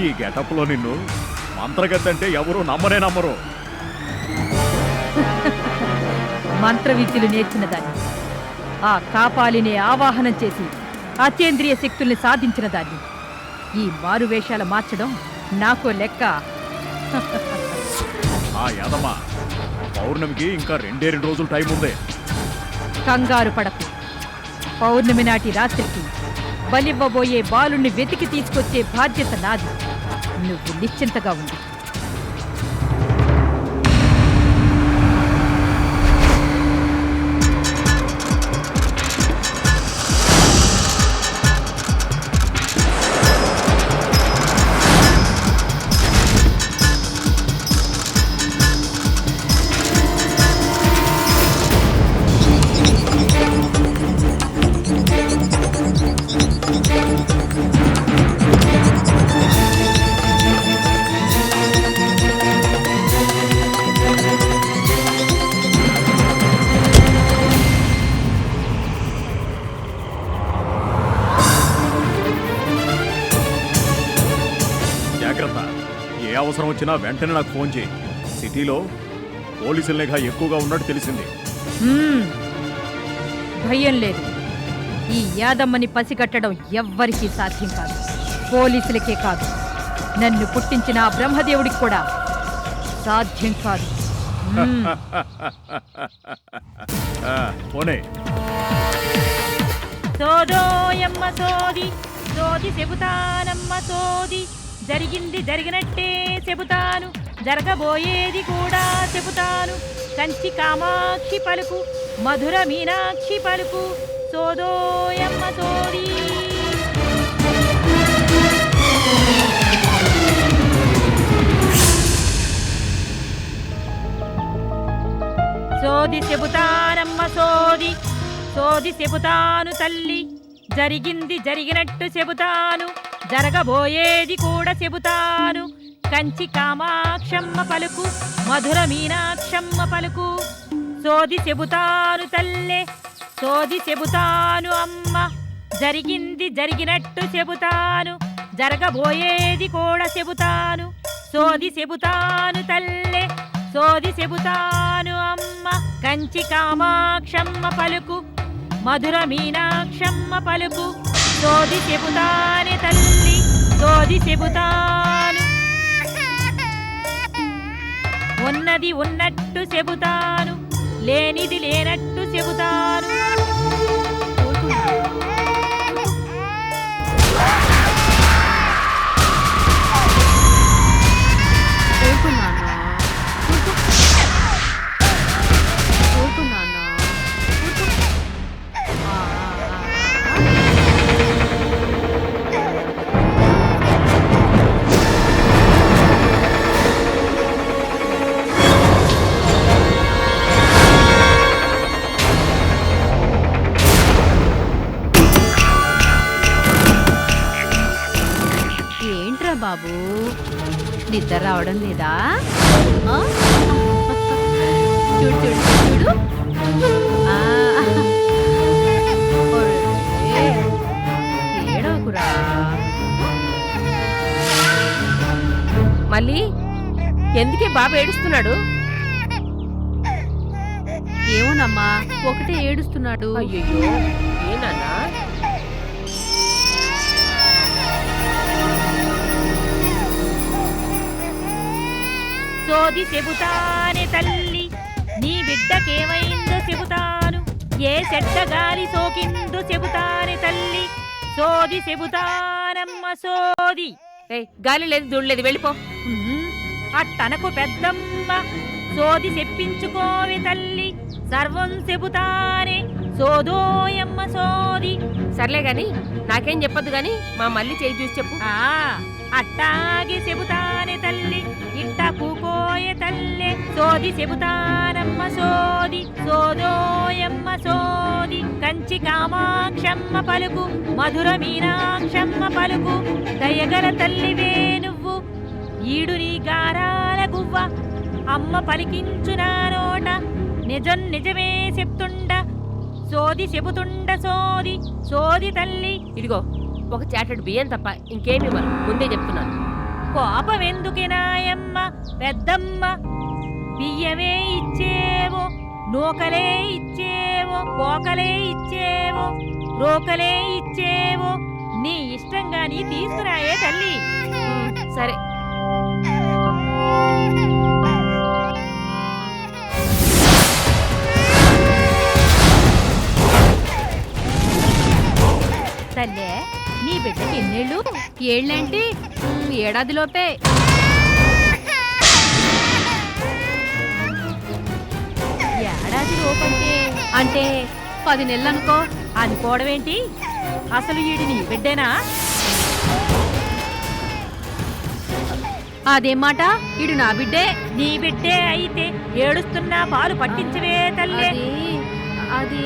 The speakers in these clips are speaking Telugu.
ఈ గెటప్లో నిన్ను మంత్రగద్దంటే ఎవరు నమ్మరు. మంత్ర విద్యలు నేర్చిన దాన్ని, ఆ కాపాలిని ఆవాహనం చేసి అతీంద్రియ శక్తుల్ని సాధించిన దాన్ని ఈ మారువేషాలు మార్చడం నాకో లెక్క. ఆ యాదమ్మ, పౌర్ణమికి ఇంకా 2 రోజులు టైం ఉంది. కంగారు పడకు. పౌర్ణమి నాటి రాత్రికి బలివ్వబోయే బాలుణ్ణి వెతికి తీసుకొచ్చే బాధ్యత నాది. నువ్వు నిశ్చింతగా ఉంది. ఏ అవసరం వచ్చినా వెంటనే నాకు ఫోన్ చేయి. సిటీలో పోలీసుల నిఘా ఎక్కువగా ఉన్నట్టు తెలిసింది. భయం లేదు. ఈ యాదమ్మని పసిగట్టడం ఎవ్వరికీ సాధ్యం కాదు. పోలీసులకే కాదు, నన్ను పుట్టించిన ఆ బ్రహ్మదేవుడికి కూడా సాధ్యం కాదు. పోనే సోదోయమ్మ సోది సోది చెబుతానమ్మ సోది. జరిగింది జరిగినట్టే చెబుతాను, జరగబోయేది కూడా చెబుతాను. కంచి కామాక్షి పలుకు, మధుర మీనాక్షి పలుకు, సోదోయమ్మ సోది. సోది చెబుతానమ్మ సోది, సోది చెబుతాను తల్లి. జరిగింది జరిగినట్టు చెబుతాను, జరగబోయేది కూడా చెబుతాను. కంచి కామాక్షమ్మ పలుకు, మధుర మీనాక్షమ్మ పలుకు, సోది చెబుతాను తల్లే, సోది చెబుతాను అమ్మ. జరిగింది జరిగినట్టు చెబుతాను, జరగబోయేది కూడా చెబుతాను. సోది చెబుతాను తల్లే, సోది చెబుతాను అమ్మ. కంచి కామాక్షమ్మ పలుకు, మధుర మీనాక్షమ్మ పలుకు, సోది చెబుతానే తల్లి, సోది చెబుతాను. ఉన్నది ఉన్నట్టు చెబుతాను, లేనిది లేనట్టు చెబుతాను. బాబు, నిద్ర రావడం లేదా? చూడు చూడు చూడు, ఏడవకురా. మళ్ళీ ఎందుకే బాబు ఏడుస్తున్నాడు? ఏమోనమ్మా, ఒకటే ఏడుస్తున్నాడు. అయ్యో, ఏనాన్నా? సోది చెబుతానే తల్లి, నీ బిడ్డకేమైందో చెబుతాను. ఏ చెడ్డ గాలి సోకిందో చెబుతానే తల్లి, సోది చెబుతానమ్మ సోది. గాలి లేదు, దూడలేదు, వెళ్ళిపో. అట్టనకు పెద్దమ్మ, సోది చెప్పించుకోవి తల్లి, సర్వం చెబుతానే, సోదోయమ్మ సోది. సర్లే గాని నాకేం చెప్పొద్దు గాని మా మళ్ళీ చేయి చూసి చెప్పు. అట్టాగే చెబుతానే తల్లి, ఇట్ట కూకోయే తల్లే, సోది చెబుతానమ్మ సోది, సోదోయమ్మ సోది. కంచి కామాక్షమ్మ పలుకు, మధుర మీనాక్షమ్మ పలుకు, దయగల తల్లివే నువ్వు, ఈడు నీ గారాల గువ్వ. అమ్మ పలికించునా నోట, నిజం నిజమే చెప్తుండ, సోది చెబుతుండ సోది, సోది తల్లి. ఇదిగో ఒక చాటెడ్ బియ్యం తప్ప ఇంకేమి ఇవ్వను, ముందే చెప్తున్నాను. కోపం ఎందుకే నాయమ్మ పెద్దమ్మ, బియ్యమే ఇచ్చేవో, నూకలే ఇచ్చేవో, కోకలే ఇచ్చేవో, రోకలే ఇచ్చేవో, నీ ఇష్టంగా నీ తీసుకురాయే తల్లి. సరే. తల్లే, నీ బిడ్డకి ఎన్నేళ్ళు? ఏళ్ళేంటి? ఏడాదిలోపే. ఏడాది లోపంటే అంటే 10 నెలలనుకో. అనుకోవడమేంటి? అసలు ఈడి నీ బిడ్డేనా? అదేం మాట? ఇడు నా బిడ్డే. నీ బిడ్డే అయితే ఏడుస్తున్నా పాలు పట్టించవే తల్లే. అది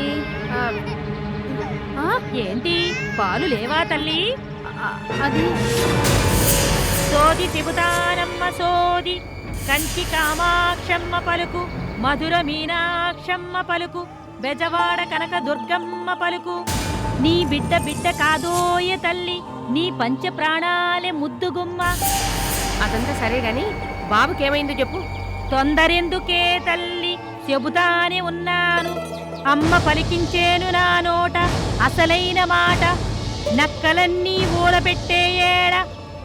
ఏంటి పాలు లేవా తల్లి? అది సోది చెబుతానమ్మ సోది, కంచి కామాక్షమ్మ పలుకు, మధుర మీనాక్షమ్మ పలుకు, బెజవాడ కనక దుర్గమ్మ పలుకు. నీ బిడ్డ బిడ్డ కాదోయ తల్లి, నీ పంచ ప్రాణాలే ముద్దుగుమ్మ. అదంతా సరే గాని బాబుకేమైందో చెప్పు. తొందరెందుకే తల్లి, చెబుతానే ఉన్నాను. అమ్మ పలికించేను నా నోట అసలైన మాట. నక్కలన్నీ ఊలబెట్టే ఏడ,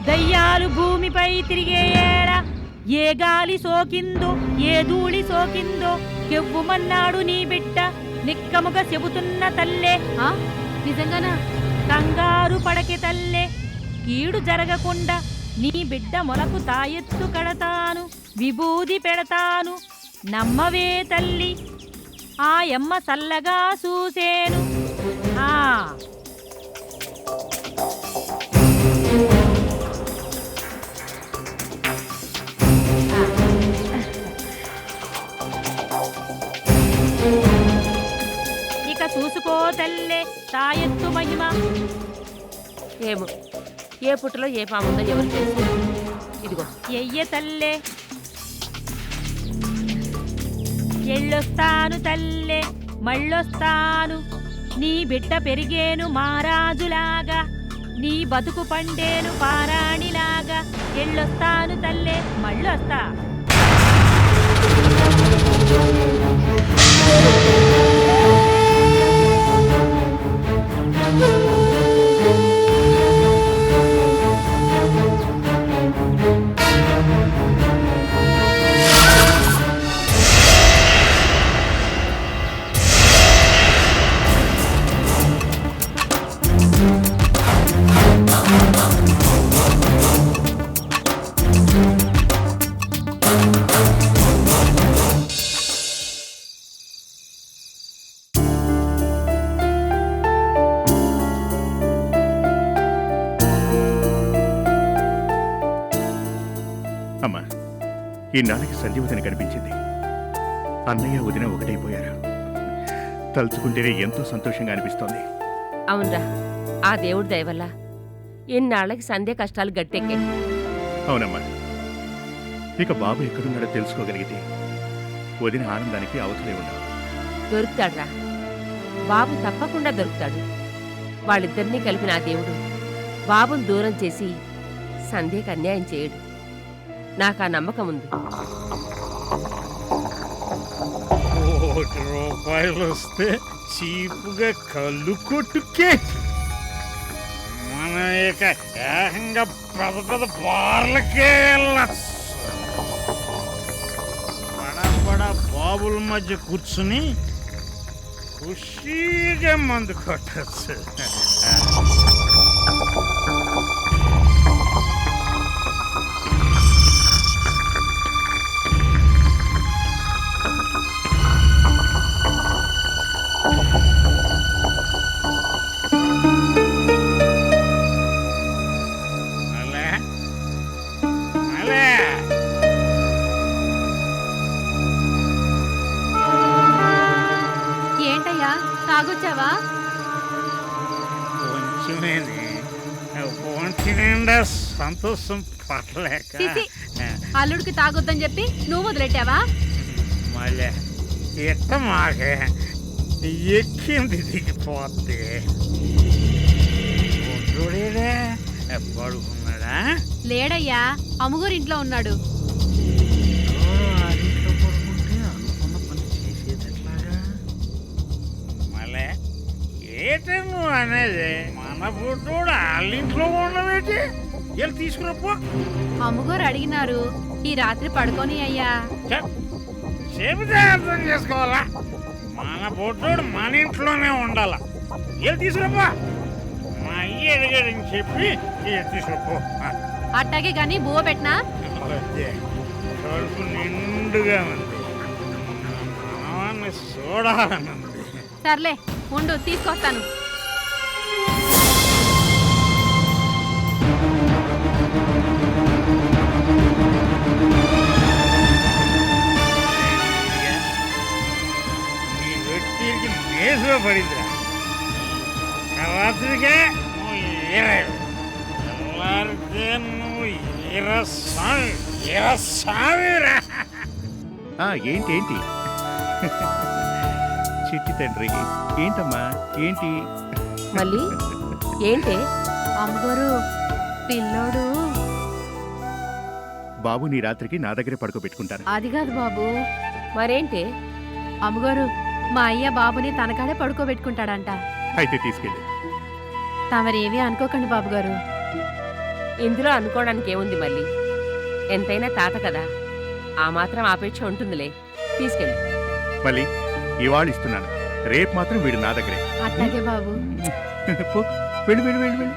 దయ్యాలు భూమిపై తిరిగే ఏడ. ఏ గాలి సోకిందో, ఏ ధూళి సోకిందో, కెవ్వుమన్నాడు నీ బిడ్డ. నిక్కముగా చెబుతున్న తల్లే. నిజంగానా? కంగారు పడకే తల్లే, కీడు జరగకుండా నీ బిడ్డ మొలకు తాయెత్తు కడతాను, విభూది పెడతాను. నమ్మవే తల్లి, ఆ యమ్మ సల్లగా చూసేను. ఇక చూసుకో తల్లే తాయెత్తు మహిమ. ఏమో ఏ పుట్టలో ఏ పాముందో ఎవరు తెలుసు. ఇదిగో ఎయ్య తల్లే, ఎళ్ళొస్తాను తల్లే, మళ్ళొస్తాను. నీ బిడ్డ పెరిగేను మహారాజులాగా, నీ బతుకు పండేను పారాణిలాగా. ఎళ్ళొస్తాను తల్లే, మళ్ళొస్తా. అమ్మా, ఈనాటికి సంజీవతిని కనిపించింది. అన్నయ్య వదిన ఒకటైపోయారు. తలుచుకుంటేనే ఎంతో సంతోషంగా అనిపిస్తోంది. అవునరా, ఆ దేవుడి దయ వల్ల ఎన్నాళ్ళకి సంధ్య కష్టాలు గట్టెక్కాయి. అవునమ్మా, ఇక బాబు ఎక్కడున్నాడో తెలుసుకోగలిగితే వదిన ఆనందానికి అవసరం ఉండవు. దొరుకుతాడ్రా, బాబు తప్పకుండా దొరుకుతాడు. వాళ్ళిద్దరినీ కలిపిన ఆ దేవుడు బాబును దూరం చేసి సంధ్యకి అన్యాయం చేయడు. నాకు ఆ నమ్మకం ఉంది. ₹1 వస్తే చీపుగా కళ్ళు కొట్టుకే. మన ఇక ఏకంగా పెద్ద పెద్ద బార్లకే వెళ్ళచ్చు. బడ బాబుల మధ్య కూర్చుని ఖుషీగా మందు కొట్టచ్చు. ఏంటయ్యా, తాగొచ్చావా? కొంచెమేనే, ఒంటి నిండా సంతోషం పట్టలేక. సిసి, అల్లుడికి తాగొద్దని చెప్పి నువ్వు వదిలెట్టావా? మళ్ళీ ఎట్ట మాకే ఎక్కింది దిగిపోతే బుడ్డోడేడే పడుకున్నాడా? లేడయ్యా అమ్ముగోరు ఇంట్లో ఉన్నాడు. ఇంట్లో పడుకుంటే అనుకున్న పని చేసేది ఎట్లాగా? మళ్ళీ ఏటే నువ్వు అనేది? మన బుడ్డోడు వాళ్ళ ఇంట్లో ఉండవేటి? వెళ్ళి తీసుకురప్పో. అమ్ముగోరు అడిగినారు ఈ రాత్రి పడుకొని అయ్యా. చెబితే అర్థం చేసుకోవాలా? మన బుడ్డోడు మన ఇంట్లోనే ఉండాల. వెళ్ళి తీసుకురప్పో. మా అయ్య అడిగాడని చెప్పి తీసుకురప్పో. అట్టాగే గాని బువ్వ పెట్టినా. కడుపు నిండుగా ఉంది, మనవాన్ని చూడాలని ఉంది. సర్లే ఉండు తీసుకొస్తాను. నీ వ్యక్తికి నేసుగా పడిందిరా. రాత్రికే నువ్వు తెల్లారితే నువ్వు సావిరా. ఏంటి ఏంటి చిట్టి తండ్రి, ఏంటమ్మా ఏంటి? మళ్ళీ ఏంటే? అమ్ముగోరు పిల్లోడు. బాబు నీ రాత్రికి నా దగ్గరే పడుకోబెట్టుకుంటాను. అది కాదు బాబు. మరేంటే? అమ్మగారు మా అయ్య బాబుని తనకాడే పడుకోబెట్టుకుంటాడంట. అయితే తీసుకెళ్ళి. తమరేమీ అనుకోకండి బాబుగారు. ఇందులో అనుకోవడానికి ఏముంది మళ్ళీ? ఎంతైనా తాత కదా, ఆ మాత్రం ఆపేక్ష ఉంటుందిలే. తీసుకెళ్ళి. మళ్ళీ ఇవాళ ఇస్తున్నాను, రేపు మాత్రం వీడు నా దగ్గరే. అట్లాగే బాబు. పో, వెళ్ళు వెళ్ళు వెళ్ళు వెళ్ళు.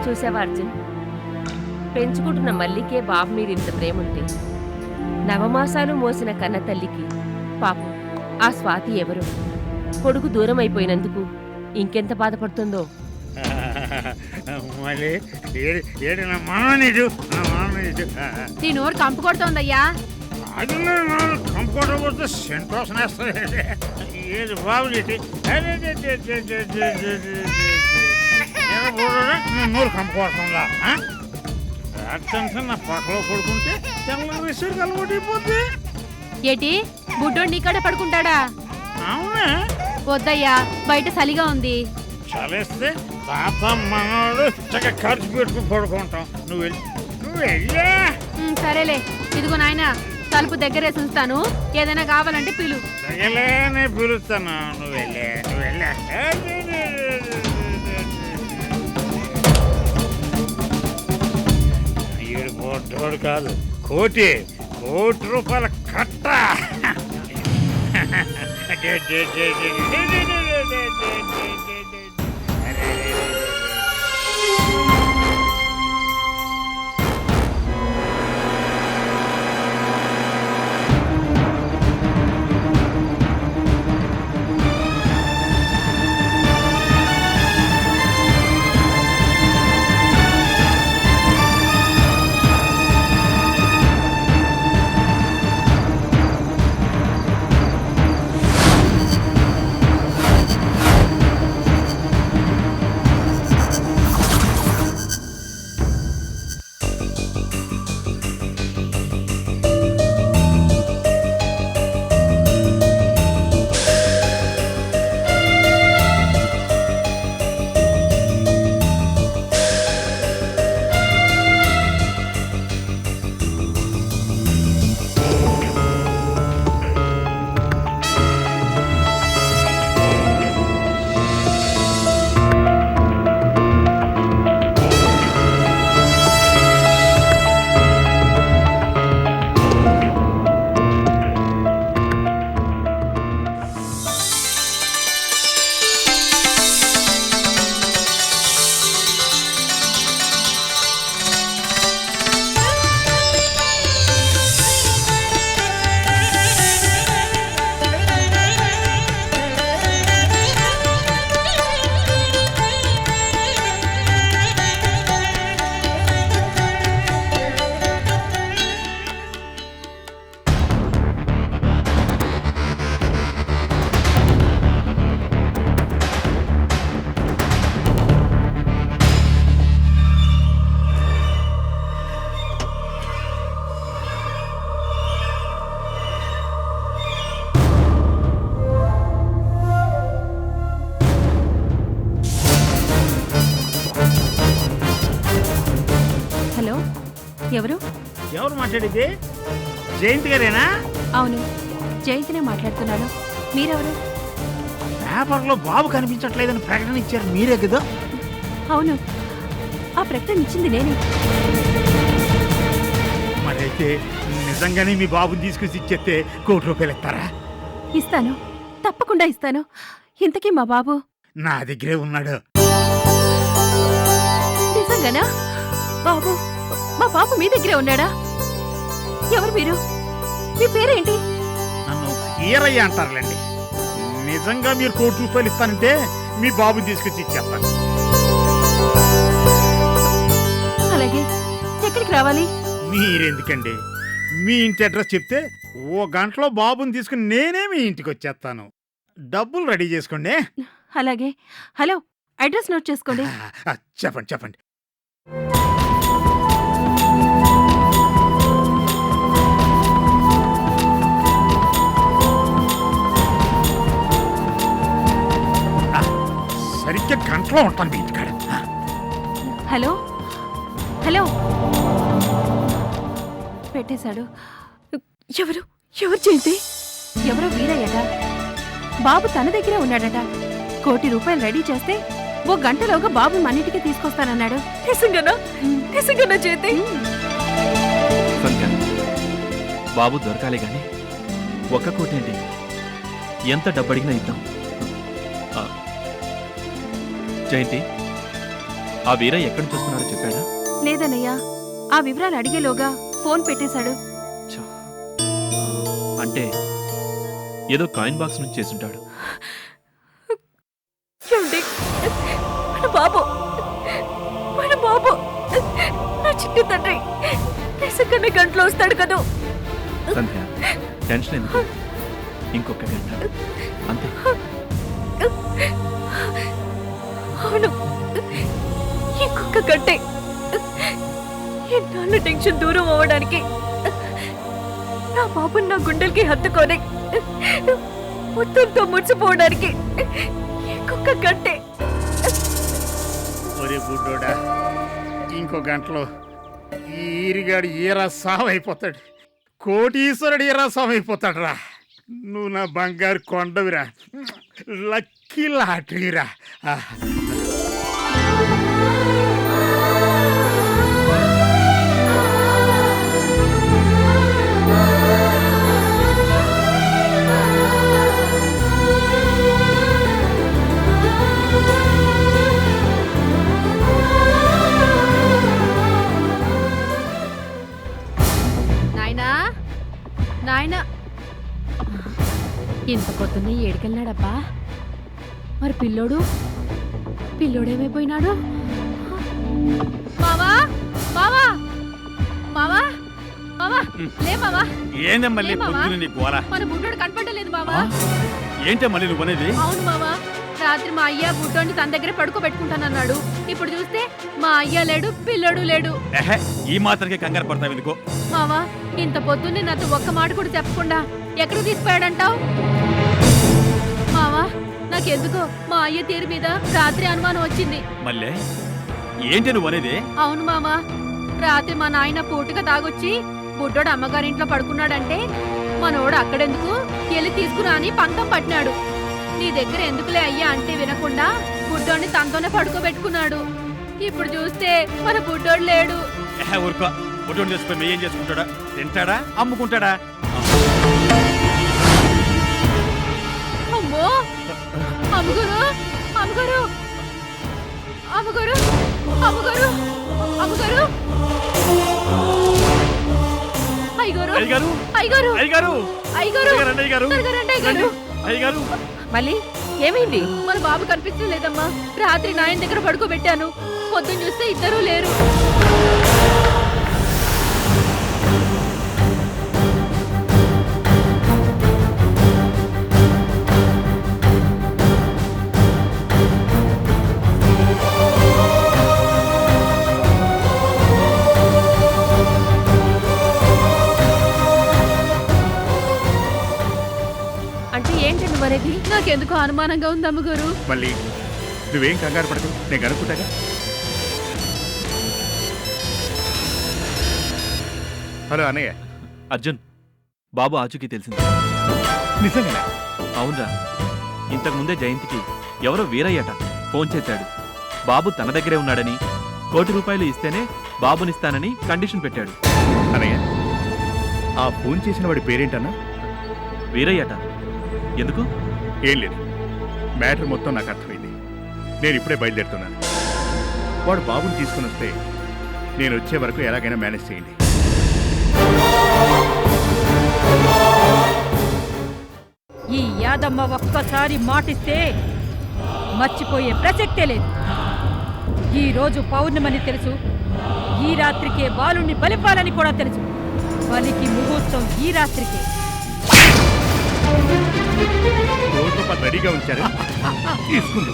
చూసావా అర్జున్, పెంచుకుంటున్న మల్లికే బాబు మీద ఇంత ప్రేమ ఉంటే నవమాసాలు మోసిన కన్న తల్లికి పాపం ఆ స్వాతి ఎవరు? కొడుకు దూరం అయిపోయినందుకు ఇంకెంత బాధపడుతుందో. మళ్ళీ ఏడు నా మామనిడు, నా మామనిడు. నీ నోరు కంపు కొడుతోందయ్యా. అది కంప్యూటర్ పోతే సెంటోషన్ వేస్తుంది. ఏది బాబు చెట్టి నూరు కంపుకొడుతుందా? అట్టంటే నా పక్కలో పడుకుంటే తెల్ల విసురు కలగొట్టిపోద్ది. ఏటి బుడ్డోడు నీకాడే పడుకుంటాడా? అవునా? వద్దయ్యా, బయట చలిగా ఉంది. చలేస్తే తాత మనోడు చక్కగా ఖర్చు పెట్టుకుని పడుకుంటాం. నువ్వు వెళ్ళా. సరేలే, ఇదిగో నాయనా తలుపు దగ్గరేసి ఉంచుతాను. ఏదైనా కావాలంటే పిలు. తగలేనే పిలుస్తాను. నువ్వు వెళ్ళా. ఈడు బొడ్డోడు కాదు, కోటి రూపాయల కట్ట. ఎవరు? ఎవరు మాట్లాడేది? జయంతి గారేనా? అవును, జయంతినే మాట్లాడుతున్నాను. మీరెవరు? పేపర్లో బాబు కనిపించట్లేదని ప్రకటన ఇచ్చారు మీరే కదా? అవును, ఆ ప్రకటన ఇచ్చింది నేనే. మరైతే నిజంగానే మీ బాబుని తీసుకొచ్చి ఇచ్చేస్తే ₹1,00,00,000 ఇస్తారా? ఇస్తాను, తప్పకుండా ఇస్తాను. ఇంతకీ మా బాబు నా దగ్గరే ఉన్నాడు. నిజంగానా? బాబు, మా బాబు మీ దగ్గరే ఉన్నాడా? ఎవరు మీరు? మీ పేరేంటి? నన్ను ఈరయ్య అంటారులేండి. నిజంగా మీరు ₹1,00,00,000 ఇస్తానంటే మీ బాబుని తీసుకొచ్చి ఇచ్చేస్తాను. అలాగే, ఎక్కడికి రావాలి? మీరెందుకండి, మీ ఇంటి అడ్రస్ చెప్తే 1 గంటలో బాబుని తీసుకుని నేనే మీ ఇంటికి వచ్చేస్తాను. డబ్బులు రెడీ చేసుకోండి. అలాగే. హలో, అడ్రస్ నోట్ చేసుకోండి. చెప్పండి చెప్పండి. సరిగ్గా గంటలో ఉంటాను మీ ఇంటికాడ. హలో హలో, పెట్టేశాడు. ఎవరు ఎవరు జయంతి? ఎవరో వీరయ్యట. బాబు తన దగ్గరే ఉన్నాడట. ₹1,00,00,000 రెడీ చేస్తే 1 గంటలోగా బాబు మన ఇంటికి తీసుకొస్తానన్నాడు. నిజంగానా? నిజంగానా జయంతి? సంధ్య, బాబు దొరకాలి గాని 1 కోటి ఏంటి? ఎంత డబ్బడిగినా ఇద్దాం. ఆ, జయంతి, ఆ వీరయ్య ఎక్కడి నుంచి వస్తున్నాడో చెప్పాడా? లేదన్నయ్యా, ఆ వివరాలు అడిగేలోగా ఫోన్ పెట్టేశాడు. ఛ, అంటే ఏదో కాయిన్ బాక్స్ నుంచి చేసుంటాడు. ఏమండి? మన బాబు, మన బాబు, నా చిట్టి తండ్రి నిజంగానే గంటలో వస్తాడు కదా? సంధ్య, టెన్షన్ ఎందుకు? ఇంకొక గంట అంతే. అవును, ఇంకొక గంటే. ఎన్నాళ్ళ టెన్షన్ దూరం అవ్వడానికి నా బాబుని నా గుండెలకి హత్తుకొని మొత్తంతో ముడిచిపోవడానికి ఇంకొక గంటే. ఒరే బుడ్డోడా, ఇంకో గంటలో ఈ ఈరిగాడు ఈరా సావు అయిపోతాడు. కోటీశ్వరుడు ఈరా సావు అయిపోతాడు రా. నువ్వు నా బంగారు కొండవిరా, లక్కీ లాటరీరా. నాయనా, నాయనా, ఇంత పొద్దున్నే ఏడికెళ్ళాడబ్బా? మరి పిల్లోడేమైపోయినాడు? మావా, మావా, మావా, మావా, లే మావా. ఏందే మళ్ళీ ఏ మావా? పొద్దున నీ గోల? మన బుడ్డోడు కనపడలేదు మావా. ఏంటే మళ్ళీ నువ్వు అనేది? అవును మావా, రాత్రి మా అయ్య బుడ్డోని తన దగ్గర పడుకోబెట్టుకుంటానన్నాడు. ఇప్పుడు చూస్తే మా అయ్య లేడు, పిల్లోడు లేడు. ఎహె, ఈ మాత్రకే కంగారు పడతావు ఎందుకో? మావా, ఇంత పొద్దున్నే నాతో ఒక్క మాట కూడా చెప్పకుండా ఎక్కడికి తీసుకుపోయాడంటావు? మావా, నాకెందుకో మా అయ్య తీరు మీద రాత్రి అనుమానం వచ్చింది. మళ్ళీ ఏంటి నువ్వు అనేది? అవును మావా, రాత్రి మా నాయన పూటగా తాగొచ్చి బుడ్డోడు అమ్మగారింట్లో పడుకున్నాడంటే మనోడు అక్కడెందుకు వెళ్ళి తీసుకురా అని పంతం పట్టినాడు. నీ దగ్గర ఎందుకులే అయ్యా అంటే వినకుండా బుడ్డోడిని తనతోనే పడుకోబెట్టుకున్నాడు. ఇప్పుడు చూస్తే మన బుడ్డోడు లేడు. ఎహె, ఊరుకో. బుడ్డోని చేసుకుని ఏం చేసుకుంటాడా? తింటాడా? అమ్ముకుంటాడా? అమ్మో, అమ్మగారు, అమ్మగారు, అమ్మగారు, అమ్మగారు, అమ్మగారు, అయ్యగారు, అయ్యగారు, అయ్యగారు, అయ్యగారు, అయ్యగారు, అయ్యగారు, త్వరగా రండి అయ్యగారు. అయ్యగారు. మళ్ళీ ఏమైంది? మన బాబు కనిపించలేదమ్మా. రాత్రి నాయన దగ్గర పడుకోబెట్టాను. పొద్దున్న చూస్తే ఇద్దరూ లేరు. అంటే ఏంటండి మరేది? నాకెందుకు అనుమానంగా ఉంది అమ్మగారు. మళ్ళీ నువ్వేం కంగారు పడకు, నేను కనుక్కుంటాగా. హలో అన్నయ్య. అర్జున్, బాబు ఆచూకీ తెలిసింది. నిజంగా? అవునరా, ఇంతకుముందే జయంతికి ఎవరో వీరయ్యట ఫోన్ చేశాడు. బాబు తన దగ్గరే ఉన్నాడని, ₹1,00,00,000 ఇస్తేనే బాబునిస్తానని కండిషన్ పెట్టాడు. అన్నయ్య, ఆ ఫోన్ చేసిన వాడి పేరేంటన్నా? వీరయ్యట. ఎందుకు? ఏం లేదు, మ్యాటర్ మొత్తం నాకు అర్థమైంది. నేను ఇప్పుడే బయలుదేరుతున్నాను. వాడు బాబుని తీసుకుని వస్తే నేను వచ్చే వరకు ఎలాగైనా మేనేజ్ చేయండి. ఈ యాదమ్మ ఒక్కసారి మాటిస్తే మర్చిపోయే ప్రసక్తే లేదు. ఈ రోజు పౌర్ణమని తెలుసు, ఈ రాత్రికే బాలుణ్ణి బలివ్వాలని కూడా తెలుసు. బలికి ముహూర్తం ఈ రాత్రికే. రెడీగా ఉంచారు, తీసుకుంది.